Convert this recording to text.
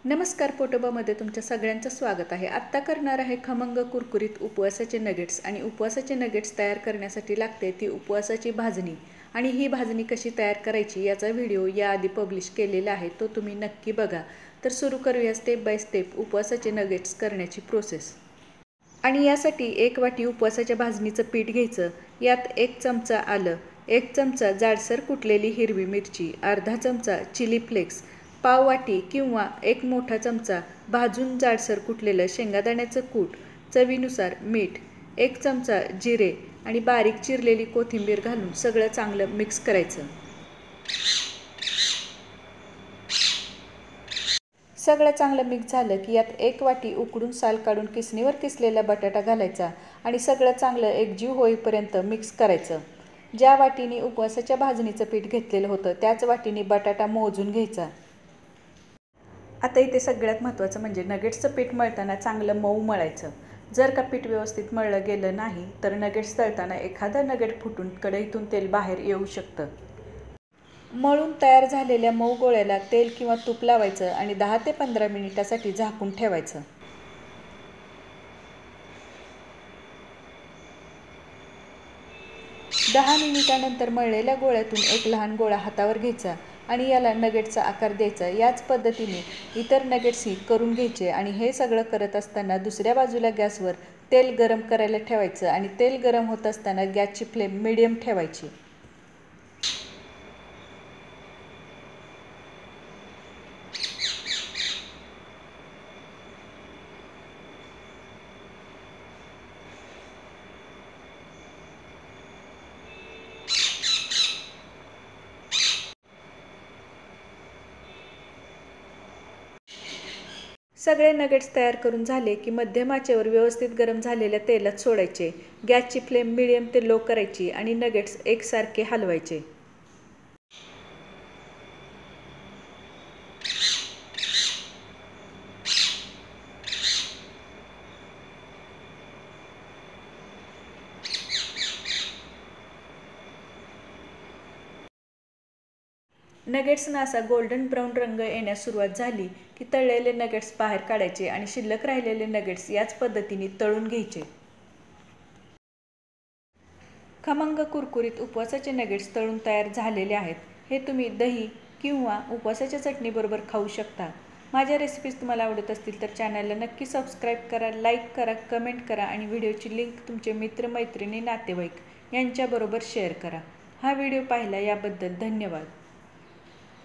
नमस्कार, पोटोबामध्ये तुमच्या सगळ्यांचं स्वागत आहे। आत्ता करणार आहे खमंग कुरकुरीत उपवासाचे नगेट्स। आणि उपवासाचे नगेट्स तयार करण्यासाठी लागते ती उपवासाची भाजणी। आणि ही भाजणी कशी तयार करायची याचा व्हिडिओ याआधी पब्लिश केलेला आहे, तो तुम्ही नक्की बघा। तर सुरू करूया स्टेप बाय स्टेप उपवासाचे नगेट्स करण्याची प्रोसेस। आणि यासाठी 1 वाटी उपवासाच्या भाजणीचं पीठ घ्यायचं। यात 1 चमचा आलं, 1 चमचा जाडसर कुटलेली हिरवी मिरची, अर्धा चमचा चिली फ्लेक्स, पाव वाटी किंवा 1 मोठा चमचा भाजून जाडसर कुटलेलं शेंगादाण्याचं कूट, चवीनुसार मीठ, 1 चमचा जिरे आणि बारीक चिरलेली कोथिंबीर घालून सगळं चांगलं मिक्स करायचं। सगळं चांगलं मिक्स झालं की यात 1 वाटी उकडून साल काढून किसणीवर किसलेला बटाटा घालायचा आणि सगळं चांगलं एकजीव होईपर्यंत मिक्स करायचं। ज्या वाटीने उपवासाच्या भाजणीचं पीठ घेतलेलं होतं त्याच वाटीने बटाटा मोजून घ्यायचा। आता इथे सगळ्यात महत्त्वाचं म्हणजे नगेट्सचं पीठ मळताना चांगलं मऊ मळायचं। जर का पीठ व्यवस्थित मळलं गेलं नाही तर नगेट्स तळताना एखादा नगेट फुटून कढईतून तेल बाहेर येऊ शकतं। मळून तयार झालेल्या मऊ गोळ्याला तेल किंवा तूप लावायचं आणि 10 ते 15 मिनिटासाठी झाकून ठेवायचं। 10 मिनिटांनंतर मळलेल्या गोळ्यातून एक लहान गोळा हातावर घ्यायचा आणि याला नगेटचा आकार द्यायचा। याच पद्धतीने इतर नगेट्सही करून घ्यायचे। आणि हे सगळं करत असताना दुसऱ्या बाजूला गॅसवर तेल गरम करायला ठेवायचं आणि तेल गरम होत असताना गॅसची फ्लेम मीडियम ठेवायची। सगळे नगेट्स तयार करून झाले की मध्यम आचेवर व्यवस्थित गरम झालेल्या तेलात सोडायचे। गॅसची फ्लेम मीडियम ते लो करायची आणि नगेट्स एकसारखे हलवायचे। नगेट्सना असा गोल्डन ब्राऊन रंग येण्यास सुरुवात झाली की तळलेले नगेट्स बाहेर काढायचे आणि शिल्लक राहिलेले नगेट्स याच पद्धतीने तळून घ्यायचे। खमंग कुरकुरीत उपवासाचे नगेट्स तळून तयार झालेले आहेत। हे तुम्ही दही किंवा उपवासाच्या चटणीबरोबर खाऊ शकता। माझ्या रेसिपीज तुम्हाला आवडत असतील तर चॅनलला नक्की सबस्क्राईब करा, लाईक करा, कमेंट करा आणि व्हिडिओची लिंक तुमचे मित्रमैत्रिणी, नातेवाईक यांच्याबरोबर शेअर करा। हा व्हिडिओ पाहिला याबद्दल धन्यवाद।